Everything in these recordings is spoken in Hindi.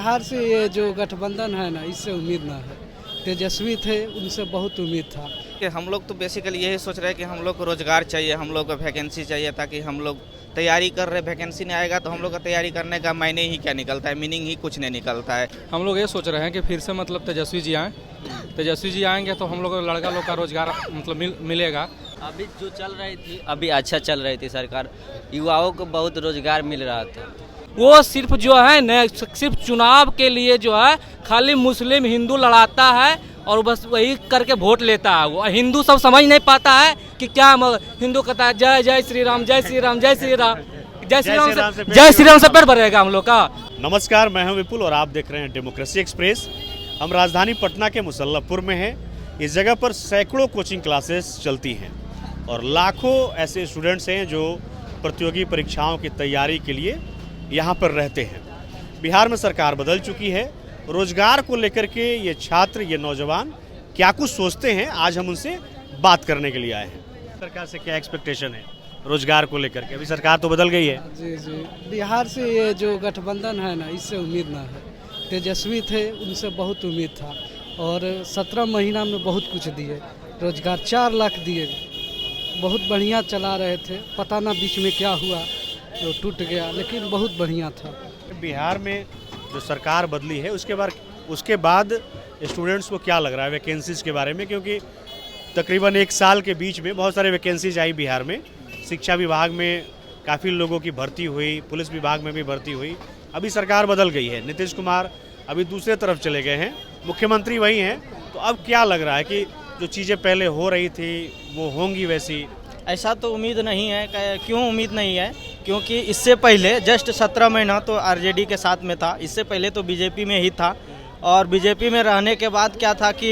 बिहार से ये जो गठबंधन है ना, इससे उम्मीद ना है। तेजस्वी थे, उनसे बहुत उम्मीद था। कि हम लोग तो बेसिकली यही सोच रहे हैं कि हम लोग को रोज़गार चाहिए, हम लोग को वैकेंसी चाहिए, ताकि हम लोग तैयारी कर रहे, वैकेंसी नहीं आएगा तो हम लोग का तैयारी करने का मायने ही क्या निकलता है, मीनिंग ही कुछ नहीं निकलता है। हम लोग ये सोच रहे हैं कि फिर से मतलब तेजस्वी जी आएँ। तेजस्वी जी आएंगे तो हम लोग लड़का लोग का रोजगार मतलब मिलेगा। अभी जो चल रही थी, अभी अच्छा चल रही थी सरकार, युवाओं को बहुत रोजगार मिल रहा था। वो सिर्फ जो है न, सिर्फ चुनाव के लिए जो है खाली मुस्लिम हिंदू लड़ाता है और बस वही करके वोट लेता है। वो हिंदू सब समझ नहीं पाता है कि क्या हिंदू कहता है जय जय श्री राम, जय श्री राम, जय श्री राम, जय श्री राम से पेट भरेगा हम लोग का। नमस्कार, मैं हूं विपुल और आप देख रहे हैं डेमोक्रेसी एक्सप्रेस। हम राजधानी पटना के मुसल्लमपुर में हैं। इस जगह पर सैकड़ों कोचिंग क्लासेस चलती हैं और लाखों ऐसे स्टूडेंट्स हैं जो प्रतियोगी परीक्षाओं की तैयारी के लिए यहाँ पर रहते हैं। बिहार में सरकार बदल चुकी है। रोजगार को लेकर के ये छात्र, ये नौजवान क्या कुछ सोचते हैं, आज हम उनसे बात करने के लिए आए हैं। सरकार से क्या एक्सपेक्टेशन है रोजगार को लेकर के? अभी सरकार तो बदल गई है। जी जी, बिहार से ये जो गठबंधन है ना, इससे उम्मीद ना है। तेजस्वी थे, उनसे बहुत उम्मीद था और 17 महीना में बहुत कुछ दिए। रोजगार 4 लाख दिए, बहुत बढ़िया चला रहे थे। पता ना बीच में क्या हुआ, तो टूट गया, लेकिन बहुत बढ़िया था। बिहार में जो सरकार बदली है उसके बाद स्टूडेंट्स को क्या लग रहा है वैकेंसीज़ के बारे में? क्योंकि तकरीबन 1 साल के बीच में बहुत सारे वैकेंसीज आई बिहार में। शिक्षा विभाग में काफ़ी लोगों की भर्ती हुई, पुलिस विभाग में भी भर्ती हुई। अभी सरकार बदल गई है, नीतीश कुमार अभी दूसरे तरफ चले गए हैं, मुख्यमंत्री वही हैं। तो अब क्या लग रहा है कि जो चीज़ें पहले हो रही थी वो होंगी वैसी? ऐसा तो उम्मीद नहीं है। क्यों उम्मीद नहीं है? क्योंकि इससे पहले जस्ट 17 महीना तो आरजेडी के साथ में था, इससे पहले तो बीजेपी में ही था। और बीजेपी में रहने के बाद क्या था कि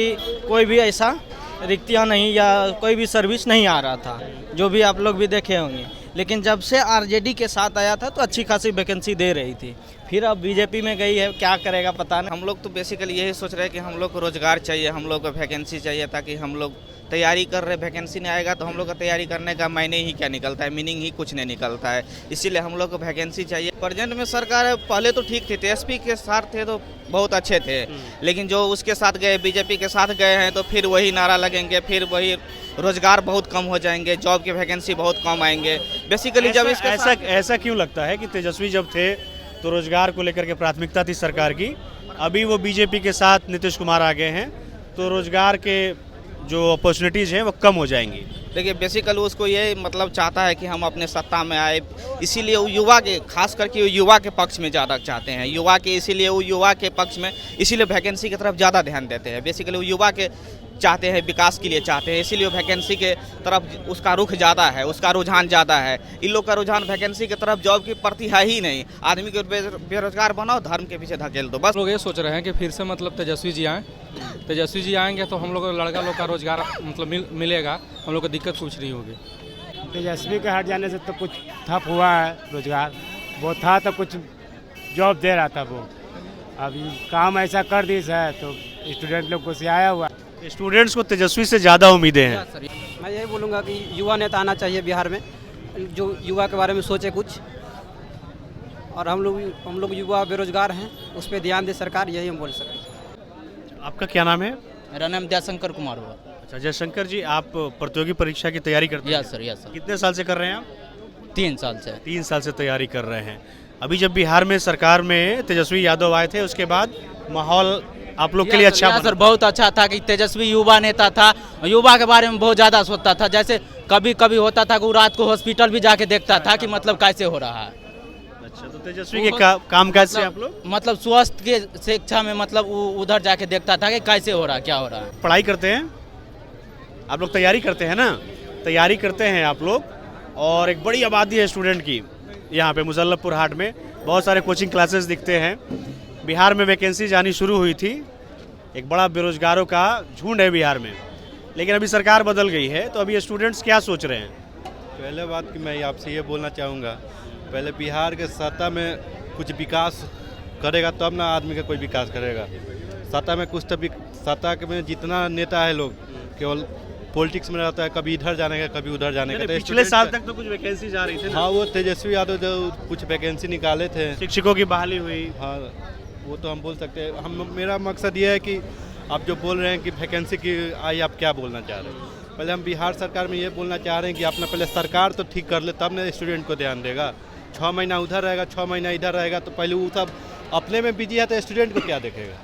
कोई भी ऐसा रिक्तियाँ नहीं या कोई भी सर्विस नहीं आ रहा था, जो भी आप लोग भी देखे होंगे। लेकिन जब से आरजेडी के साथ आया था तो अच्छी खासी वैकेंसी दे रही थी। फिर अब बीजेपी में गई है, क्या करेगा पता नहीं। हम लोग तो बेसिकली यही सोच रहे हैं कि हम लोग को रोज़गार चाहिए, हम लोग को वैकेंसी चाहिए, ताकि हम लोग तैयारी कर रहे, वैकेंसी नहीं आएगा तो हम लोग का तैयारी करने का मायने ही क्या निकलता है, मीनिंग ही कुछ नहीं निकलता है। इसीलिए हम लोग को वैकेंसी चाहिए। प्रेजेंट में सरकार पहले तो ठीक थी, तेजस्वी के साथ थे तो बहुत अच्छे थे, लेकिन जो उसके साथ गए, बीजेपी के साथ गए हैं, तो फिर वही नारा लगेंगे, फिर वही रोजगार बहुत कम हो जाएंगे, जॉब की वैकेंसी बहुत कम आएंगे। बेसिकली जब ऐसा क्यों लगता है कि तेजस्वी जब थे तो रोजगार को लेकर के प्राथमिकता थी सरकार की, अभी वो बीजेपी के साथ नीतीश कुमार आ गए हैं तो रोजगार के जो अपॉर्चुनिटीज़ हैं वो कम हो जाएंगी? देखिए, बेसिकली उसको ये मतलब चाहता है कि हम अपने सत्ता में आए, इसीलिए वो युवा के, खास करके वो युवा के पक्ष में ज़्यादा चाहते हैं, युवा के, इसीलिए वो युवा के पक्ष में, इसीलिए वैकेंसी की तरफ ज़्यादा ध्यान देते हैं। बेसिकली वो युवा के चाहते हैं, विकास के लिए चाहते हैं, इसीलिए वैकेंसी के तरफ उसका रुख ज़्यादा है, उसका रुझान ज़्यादा है। इन लोग का रुझान वैकेंसी की तरफ, जॉब की प्रति है ही नहीं। आदमी को बेरोजगार बनाओ, धर्म के पीछे धकेल दो, बस। लोग ये सोच रहे हैं कि फिर से मतलब तेजस्वी जी आएँ। तेजस्वी जी आएंगे तो हम लोग लड़का लोग का रोजगार मतलब मिलेगा, हम लोग को दिक्कत कुछ नहीं होगी। तेजस्वी के हट जाने से तो कुछ ठप हुआ है रोजगार। वो था तो कुछ जॉब दे रहा था वो, अब काम ऐसा कर दी है तो स्टूडेंट लोग को सिखाया हुआ। स्टूडेंट्स को तेजस्वी से ज़्यादा उम्मीदें हैं। मैं यही बोलूँगा कि युवा नेता आना चाहिए बिहार में, जो युवा के बारे में सोचे कुछ। और हम लोग युवा बेरोजगार हैं, उस पर ध्यान दे सरकार, यही हम बोल सकते हैं। आपका क्या नाम है? मेरा नाम जयशंकर कुमार हुआ। अच्छा, जयशंकर जी, आप प्रतियोगी परीक्षा की तैयारी करते हैं? Yes sir. कितने साल से कर रहे हैं आप? 3 साल से। 3 साल से तैयारी कर रहे हैं। अभी जब बिहार में सरकार में तेजस्वी यादव आए थे, उसके बाद माहौल आप लोग के लिए अच्छा सर, बहुत अच्छा था कि तेजस्वी युवा नेता था, युवा के बारे में बहुत ज़्यादा सोचता था। जैसे कभी कभी होता था कि वो रात को हॉस्पिटल भी जाके देखता था कि मतलब कैसे हो रहा है। अच्छा, तो तेजस्वी के काम काज से आप लोग मतलब स्वास्थ्य के शिक्षा में मतलब वो उधर जाके देखता था कि कैसे हो रहा है, क्या हो रहा है। पढ़ाई करते हैं आप लोग, तैयारी करते हैं ना? तैयारी करते हैं आप लोग, और एक बड़ी आबादी है स्टूडेंट की यहाँ पे मुसल्लमपुर हाट में। बहुत सारे कोचिंग क्लासेस दिखते हैं। बिहार में वैकेंसी जानी शुरू हुई थी, एक बड़ा बेरोजगारों का झुंड है बिहार में, लेकिन अभी सरकार बदल गई है। तो अभी स्टूडेंट्स क्या सोच रहे हैं? पहले बात कि मैं आपसे ये बोलना चाहूँगा, पहले बिहार के सत्ता में कुछ विकास करेगा तब ना आदमी का कोई विकास करेगा। सत्ता में कुछ तो सत्ता में जितना नेता है लोग केवल पॉलिटिक्स में रहता है, कभी इधर जाने का कभी उधर जाने का। पिछले साल तक तो कुछ वैकेंसी जा रही थी। हाँ, वो तेजस्वी यादव जो कुछ वैकेंसी निकाले थे, शिक्षकों की बहाली हुई। हाँ, वो तो हम बोल सकते हैं। हम मेरा मकसद ये है कि आप जो बोल रहे हैं कि वैकेंसी की आई, आप क्या बोलना चाह रहे हैं? पहले हम बिहार सरकार में ये बोलना चाह रहे हैं कि अपना पहले सरकार तो ठीक कर ले, तब ना स्टूडेंट को ध्यान देगा। 6 महीना उधर रहेगा, 6 महीना इधर रहेगा, तो पहले वो सब अपने में बिजी है तो स्टूडेंट को क्या देखेगा?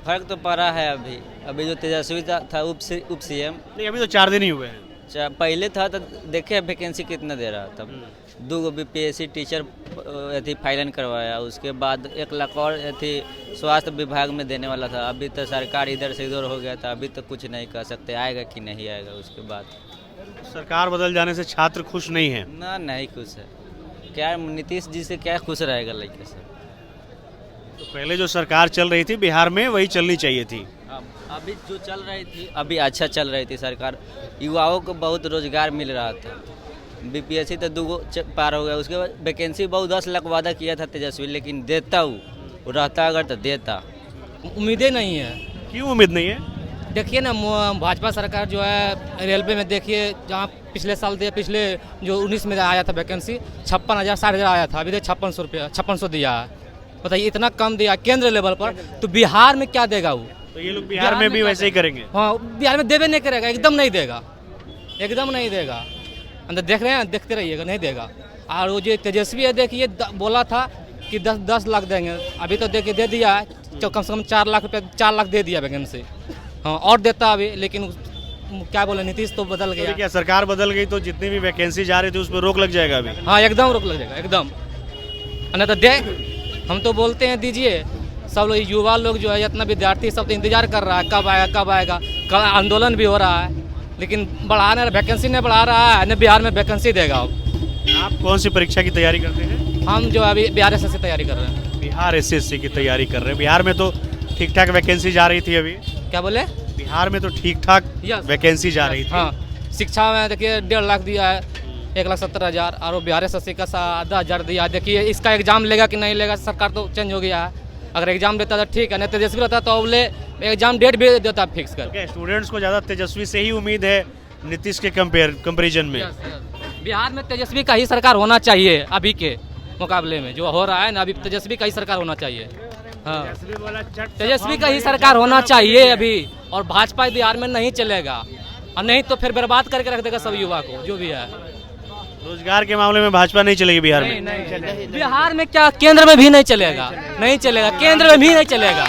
फर्क तो पड़ा है। अभी जो तेजस्वी था उप सीएम, नहीं, अभी तो 4 दिन ही हुए हैं। पहले था तो देखे वैकेंसी कितना दे रहा था। 2 बीपीएससी टीचर अथी फाइलन करवाया, उसके बाद 1 लाख और अथी स्वास्थ्य विभाग में देने वाला था। अभी तो सरकार इधर से इधर हो गया था, अभी तो कुछ नहीं कह सकते आएगा कि नहीं आएगा। उसके बाद सरकार बदल जाने से छात्र खुश नहीं है? ना, नहीं खुश है। क्या नीतीश जी से क्या खुश रहेगा लड़के से? तो पहले जो सरकार चल रही थी बिहार में वही चलनी चाहिए थी। अभी जो चल रही थी अभी अच्छा चल रही थी सरकार। युवाओं को बहुत रोजगार मिल रहा था। बीपीएससी तो 2 पार हो गया। उसके बाद वैकेंसी बहुत 10 लाख वादा किया था तेजस्वी, लेकिन देता वो रहता अगर तो देता। उम्मीदें नहीं है। क्यों उम्मीद नहीं है? देखिए ना, भाजपा सरकार जो है रेलवे में देखिए, जहाँ पिछले साल पिछले जो 19 में आया था वैकेंसी 56,000 60,000 आया था, अभी तो 5600 दिया है। बताइए, इतना कम दिया केंद्र लेवल पर, तो बिहार में क्या देगा वो? तो ये लोग बिहार में भी वैसे ही करेंगे? हाँ, बिहार में देवे नहीं करेगा, एकदम नहीं देगा, एकदम नहीं देगा। अंदर देख रहे हैं, देखते रहिएगा, नहीं देगा। और वो जो तेजस्वी है, देखिए बोला था कि 10 लाख देंगे, अभी तो देखिए दे दिया है, कम से कम 4 लाख रुपये, 4 लाख दे दिया वैकेंसी। हाँ, और देता अभी, लेकिन क्या बोले, नीतीश तो बदल गया। तो क्या सरकार बदल गई तो जितनी भी वैकेंसी जा रही थी उस पर रोक लग जाएगा अभी? हाँ, एकदम रोक लग जाएगा, एकदम। नहीं तो दे, हम तो बोलते हैं दीजिए। सब लोग युवा लोग जो है, इतना विद्यार्थी सब तो इंतजार कर रहा है कब आएगा कब आएगा। कल आंदोलन भी हो रहा है, लेकिन बढ़ाने वैकेंसी नहीं बढ़ा रहा है, न बिहार में वैकेंसी देगा। आप कौन सी परीक्षा की तैयारी करते हैं? हम जो अभी बिहार एसएससी तैयारी कर रहे हैं। बिहार एसएससी की तैयारी कर रहे हैं। बिहार में तो ठीक ठाक वैकेंसी जा रही थी अभी? क्या बोले? बिहार में तो ठीक ठाक वैकेंसी जा रही थी। हाँ, शिक्षा में देखिए 1.5 लाख दिया है, 1,70,000, और बिहार एसएससी का 10,000 दिया। देखिए इसका एग्जाम लेगा कि नहीं लेगा, सरकार तो चेंज हो गया है। अगर एग्जाम देता तो ठीक है, नहीं तेजस्वी रहता तो अगले एग्जाम डेट भी देता फिक्स कर। स्टूडेंट्स को ज़्यादा तेजस्वी से ही उम्मीद है नीतीश के कंपेरिजन में? बिहार में तेजस्वी का ही सरकार होना चाहिए। अभी के मुकाबले में जो हो रहा है ना, अभी तेजस्वी का ही सरकार होना चाहिए। हाँ, तेजस्वी का ही सरकार होना चाहिए अभी। और भाजपा बिहार में नहीं चलेगा, और नहीं तो फिर बर्बाद करके रख देगा सब युवा को, जो भी है। रोजगार के मामले में भाजपा नहीं चलेगी बिहार में? नहीं, बिहार में क्या, केंद्र में भी नहीं चलेगा, नहीं चलेगा, केंद्र में भी नहीं चलेगा,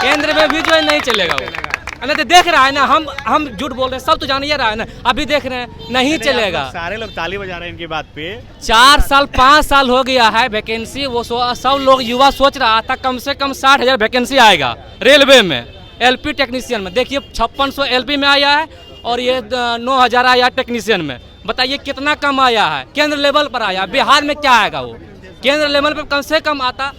केंद्र में भी जो है नहीं चलेगा वो। नहीं तो देख रहा है ना, हम झूठ बोल रहे हैं, सब तो जान ही रहा है ना, अभी देख रहे हैं नहीं चलेगा। सारे लोग ताली बजा रहे हैं इनकी बात पे। 4 साल 5 साल हो गया है वैकेंसी, वो सब लोग युवा सोच रहा था कम से कम 60,000 वैकेंसी आएगा रेलवे में, एलपी टेक्नीशियन में। देखिए 5600 एलपी में आया है, और ये 9,000 आया टेक्नीशियन में। बताइए कितना कम आया है, केंद्र लेवल पर आया। बिहार में क्या आएगा वो? केंद्र लेवल पर कम से कम आता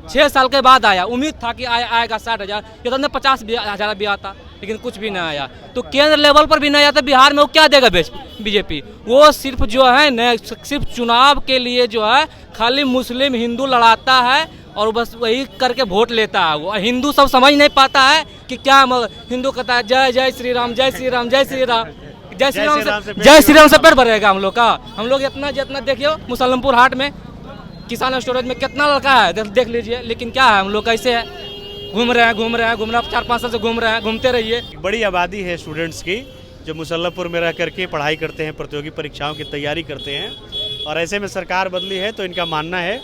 6 साल के बाद आया। उम्मीद था कि आएगा 60,000, ये तो 50,000 भी आता, लेकिन कुछ भी नहीं आया। तो केंद्र लेवल पर भी नहीं आता, बिहार में वो क्या देगा बीजेपी? वो सिर्फ जो है न, सिर्फ चुनाव के लिए जो है खाली मुस्लिम हिंदू लड़ाता है, और बस वही करके वोट लेता है वो। हिंदू सब समझ नहीं पाता है कि क्या हिंदू कहता है जय जय श्री राम, जय श्री राम, जय श्री राम, जय श्री राम से पेट भरेगा हम लोग का। हम लोग इतना जितना देखिए मुसलमपुर हाट में किसान स्टोरेज में कितना लड़का है, देख लीजिए। लेकिन क्या है, हम लोग कैसे है, घूम रहे हैं 4-5 साल से घूम रहे हैं, घूमते रहिए। बड़ी आबादी है स्टूडेंट्स की जो मुसल्लमपुर में रह करके पढ़ाई करते हैं, प्रतियोगी परीक्षाओं की तैयारी करते हैं। और ऐसे में सरकार बदली है तो इनका मानना है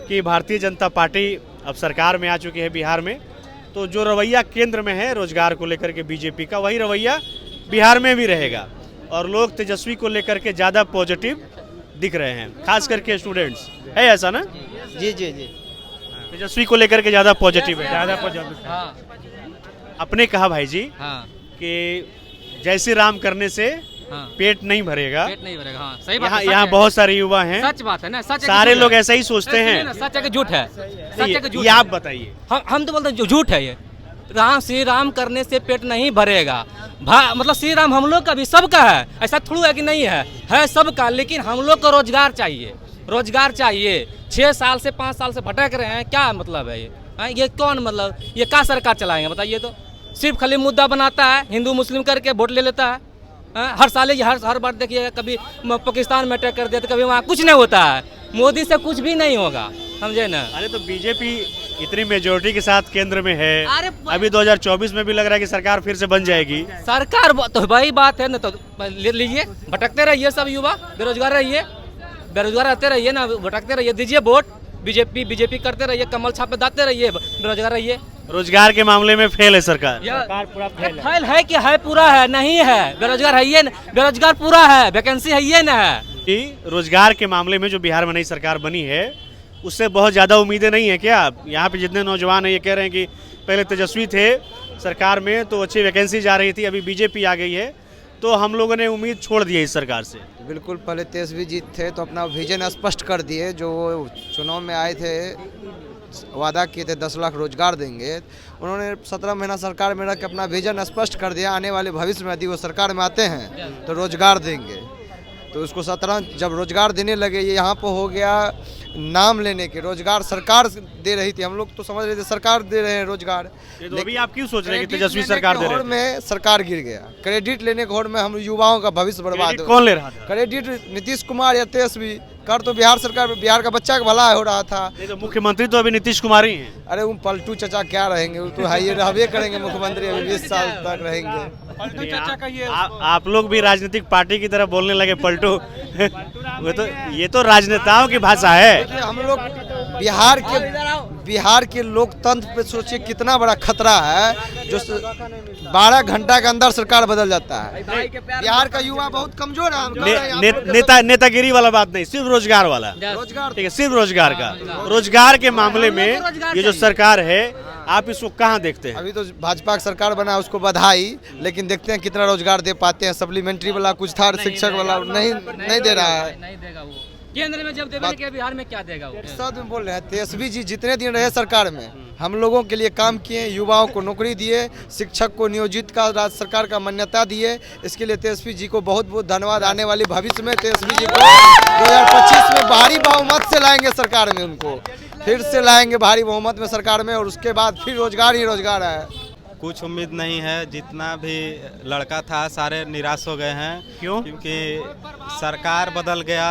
कि भारतीय जनता पार्टी अब सरकार में आ चुकी है बिहार में, तो जो रवैया केंद्र में है रोजगार को लेकर के बीजेपी का, वही रवैया बिहार में भी रहेगा। और लोग तेजस्वी को लेकर के ज़्यादा पॉजिटिव दिख रहे हैं, खास करके स्टूडेंट्स। है ऐसा ना? जी जी जी, तेजस्वी को लेकर के ज़्यादा पॉजिटिव है। ज़्यादा पॉजिटिव। हाँ, आपने कहा भाई जी हाँ, कि जय श्री राम करने से हाँ, पेट नहीं भरेगा। पेट नहीं भरेगा। हाँ, सही बात है। यहाँ बहुत सारे युवा हैं, सच बात है ना, सच है। सारे लोग ऐसा ही सोचते हैं। सच है कि झूठ है? सच है कि झूठ? ये आप बताइए। हम तो बोलते हैं झूठ है ये। श्री राम करने से पेट नहीं भरेगा। मतलब श्री राम हम लोग का भी, सबका है, ऐसा थोड़ा है कि नहीं है सबका। लेकिन हम लोग को रोजगार चाहिए, रोजगार चाहिए। 6 साल से 5 साल से भटक रहे हैं, क्या मतलब है ये? ये कौन, मतलब ये क्या सरकार चलाएंगे बताइए? तो सिर्फ खाली मुद्दा बनाता है, हिंदू मुस्लिम करके वोट ले लेता है। हर साल ये हर बार देखिए, कभी पाकिस्तान में अटैक कर दिया तो कभी वहाँ कुछ नहीं होता है। मोदी से कुछ भी नहीं होगा, समझे ना? अरे तो बीजेपी इतनी मेजोरिटी के साथ केंद्र में है, अरे अभी 2024 में भी लग रहा है कि सरकार फिर से बन जाएगी। सरकार तो वही बात है ना, तो ले लीजिए, भटकते रहिए सब युवा, बेरोजगार रहिए, बेरोजगार रहते रहिए ना, भटकते रहिए, दीजिए वोट, बीजेपी करते रहिए, कमल छाप पे दाते रहिए, बेरोजगार रहिए। रोजगार के मामले में फेल है सरकार। सरकार पूरा फेल है। फेल है कि है, पूरा है, नहीं है, बेरोजगार है ये, बेरोजगार पूरा है, वैकेंसी है ये ना है कि रोजगार के मामले में जो बिहार में नई सरकार बनी है उससे बहुत ज़्यादा उम्मीदें नहीं है क्या? यहाँ पे जितने नौजवान हैं ये कह रहे हैं कि पहले तेजस्वी थे सरकार में तो अच्छी वैकेंसी जा रही थी, अभी बीजेपी आ गई है तो हम लोगों ने उम्मीद छोड़ दी है इस सरकार से। बिल्कुल, पहले तेजस्वी जी थे तो अपना विजन स्पष्ट कर दिए, जो वो चुनाव में आए थे वादा किए थे 10 लाख रोजगार देंगे, उन्होंने 17 महीना सरकार में रख के अपना विजन स्पष्ट कर दिया, आने वाले भविष्य में यदि वो सरकार में आते हैं तो रोजगार देंगे। तो उसको 17 जब रोजगार देने लगे, ये यहाँ पर हो गया नाम लेने के, रोजगार सरकार दे रही थी, हम लोग तो समझ रहे थे सरकार दे रहे हैं रोजगार। तो अभी आप क्यों सोच रहे हैं कि तेजस्वी सरकार दे रहे हैं? में सरकार गिर गया, क्रेडिट लेने के होड़ में हम युवाओं का भविष्य बर्बाद हो। कौन ले रहा था क्रेडिट? नीतीश कुमार या तेजस्वी। कर तो बिहार सरकार, बिहार का बच्चा का भला हो रहा था। नहीं तो मुख्यमंत्री तो अभी नीतीश कुमार ही हैं। अरे वो पलटू चचा क्या रहेंगे, वो तो हाई रहबे करेंगे मुख्यमंत्री, अभी 20 साल तक रहेंगे। पलटू चाचा का आप लोग भी राजनीतिक पार्टी की तरह बोलने लगे पलटू। वो तो ये तो राजनेताओं की भाषा है। हम लोग बिहार के लोकतंत्र पे सोचिए कितना बड़ा खतरा है, जो 12 घंटा के अंदर सरकार बदल जाता है। बिहार का युवा बहुत कमजोर है। नेतागिरी वाला बात नहीं, सिर्फ रोजगार वाला, रोजगार, ठीक है, सिर्फ रोजगार का। रोजगार के मामले में ये जो सरकार है आप इसको कहाँ देखते हैं? अभी तो भाजपा की सरकार बना, उसको बधाई, लेकिन देखते हैं कितना रोजगार दे पाते हैं। सप्लीमेंट्री वाला कुछ था, शिक्षक वाला नहीं दे रहा है, नहीं देगा वो। केंद्र में जब देगा कि बिहार में क्या देगा वो? सब में बोल रहे हैं। तेजस्वी जी जितने दिन रहे सरकार में हम लोगों के लिए काम किए, युवाओं को नौकरी दिए, शिक्षक को नियोजित का राज्य सरकार का मान्यता दिए, इसके लिए तेजस्वी जी को बहुत बहुत धन्यवाद। आने वाली भविष्य में तेजस्वी जी को 2025 में भारी बहुमत से लाएंगे सरकार में, उनको फिर से लाएंगे भारी बहुमत में सरकार में, और उसके बाद फिर रोजगार ही रोजगार है। कुछ उम्मीद नहीं है, जितना भी लड़का था सारे निराश हो गए हैं। क्यों? क्योंकि सरकार बदल गया,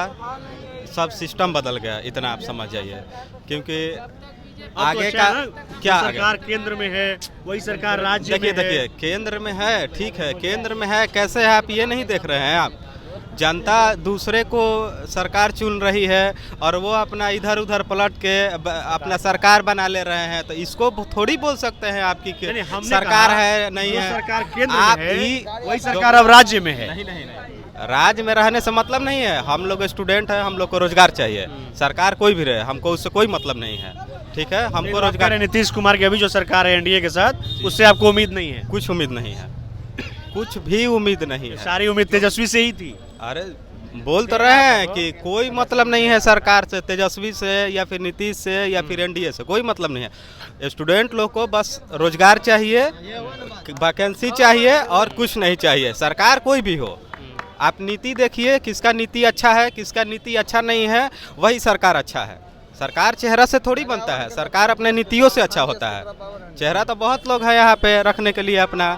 सब सिस्टम बदल गया, इतना आप समझ जाइए। क्योंकि आगे का क्या सरकार केंद्र में है, वही सरकार राज्य में है। देखिए केंद्र में है, ठीक है, केंद्र में है, कैसे है आप ये नहीं देख रहे हैं? आप जनता दूसरे को सरकार चुन रही है और वो अपना इधर उधर पलट के अपना सरकार बना ले रहे हैं, तो इसको थोड़ी बोल सकते हैं आपकी सरकार है नहीं है। सरकार केंद्र आप में है, ही वही सरकार अब राज्य में है। नहीं, राज्य में रहने से मतलब नहीं है। हम लोग स्टूडेंट हैं, हम लोग को रोजगार चाहिए, सरकार कोई भी रहे, हमको उससे कोई मतलब नहीं है, ठीक है। हमको रोजगार। नीतीश कुमार की अभी जो सरकार है एनडीए के साथ, उससे आपको उम्मीद नहीं है? कुछ उम्मीद नहीं है, कुछ भी उम्मीद नहीं है। सारी उम्मीद तेजस्वी से ही थी। अरे बोल तो रहे हैं कि कोई मतलब नहीं है सरकार से, तेजस्वी से या फिर नीतीश से या फिर एनडीए से, कोई मतलब नहीं है। स्टूडेंट लोग को बस रोजगार चाहिए, वैकेंसी चाहिए और कुछ नहीं चाहिए, सरकार कोई भी हो। आप नीति देखिए, किसका नीति अच्छा है, किसका नीति अच्छा नहीं है, वही सरकार अच्छा है। सरकार चेहरा से थोड़ी बनता है, सरकार अपने नीतियों से अच्छा होता है। चेहरा तो बहुत लोग हैं यहाँ पे रखने के लिए अपना,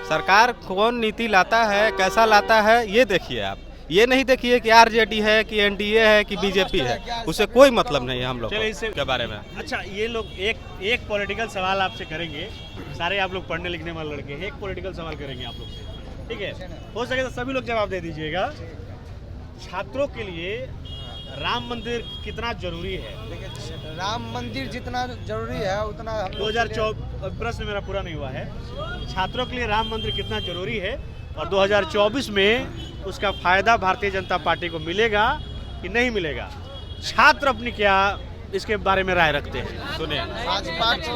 सरकार कौन नीति लाता है, कैसा लाता है, ये देखिए आप। ये नहीं देखिए कि आरजेडी है कि एनडीए है कि बीजेपी है, उससे कोई मतलब नहीं है हम लोग के बारे में। अच्छा, ये लोग एक पॉलिटिकल सवाल आपसे करेंगे, सारे आप लोग पढ़ने लिखने वाले लड़के, एक पॉलिटिकल सवाल करेंगे आप लोग से, ठीक है? हो सके तो सभी लोग जवाब दे दीजिएगा। छात्रों के लिए राम मंदिर कितना जरूरी है? राम मंदिर जितना जरूरी है उतना 2024, प्रश्न मेरा पूरा नहीं हुआ है। छात्रों के लिए राम मंदिर कितना जरूरी है और 2024 में उसका फायदा भारतीय जनता पार्टी को मिलेगा कि नहीं मिलेगा? छात्र अपनी क्या इसके बारे में राय रखते हैं, सुनिए।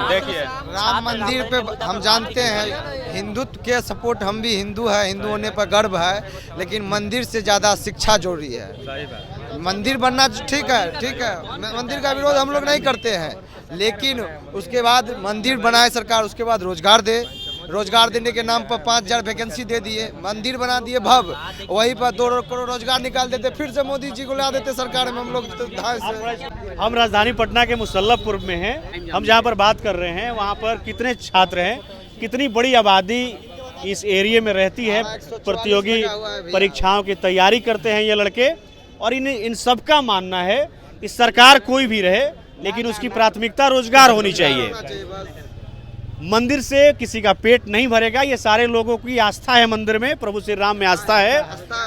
देखिए, राम मंदिर पे हम जानते हैं हिंदुत्व के सपोर्ट, हम भी हिंदू है, हिंदू होने पर गर्व है, लेकिन मंदिर से ज़्यादा शिक्षा जरूरी है। सही बात। मंदिर बनना ठीक है, मंदिर का विरोध हम लोग नहीं करते हैं, लेकिन उसके बाद मंदिर बनाए सरकार, उसके बाद रोजगार दे। रोजगार देने के नाम पर 5000 वैकेंसी दे दिए, मंदिर बना दिए भव, वहीं पर 2 करोड़ रोजगार निकाल देते, फिर से मोदी जी को ला देते सरकार में। हम लोग हम राजधानी पटना के मुसल्लफपुर में हैं। हम जहाँ पर बात कर रहे हैं वहाँ पर कितने छात्र हैं, कितनी बड़ी आबादी इस एरिया में रहती है, प्रतियोगी परीक्षाओं की तैयारी करते हैं ये लड़के, और इन सबका मानना है कि सरकार कोई भी रहे लेकिन उसकी प्राथमिकता रोजगार होनी चाहिए। मंदिर से किसी का पेट नहीं भरेगा, ये सारे लोगों की आस्था है, मंदिर में प्रभु श्री राम में आस्था है,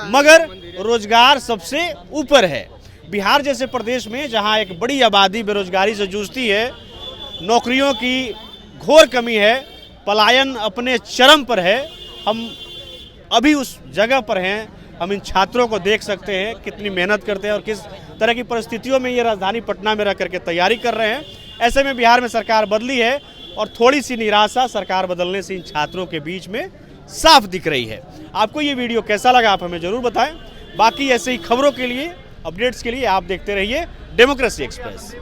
मगर रोजगार सबसे ऊपर है। बिहार जैसे प्रदेश में जहां एक बड़ी आबादी बेरोजगारी से जूझती है, नौकरियों की घोर कमी है, पलायन अपने चरम पर है, हम अभी उस जगह पर हैं। हम इन छात्रों को देख सकते हैं कितनी मेहनत करते हैं और किस तरह की परिस्थितियों में ये राजधानी पटना में रह करके तैयारी कर रहे हैं। ऐसे में बिहार में सरकार बदली है और थोड़ी सी निराशा सरकार बदलने से इन छात्रों के बीच में साफ दिख रही है। आपको ये वीडियो कैसा लगा आप हमें ज़रूर बताएं। बाकी ऐसे ही खबरों के लिए, अपडेट्स के लिए आप देखते रहिए डेमोक्रेसी एक्सप्रेस।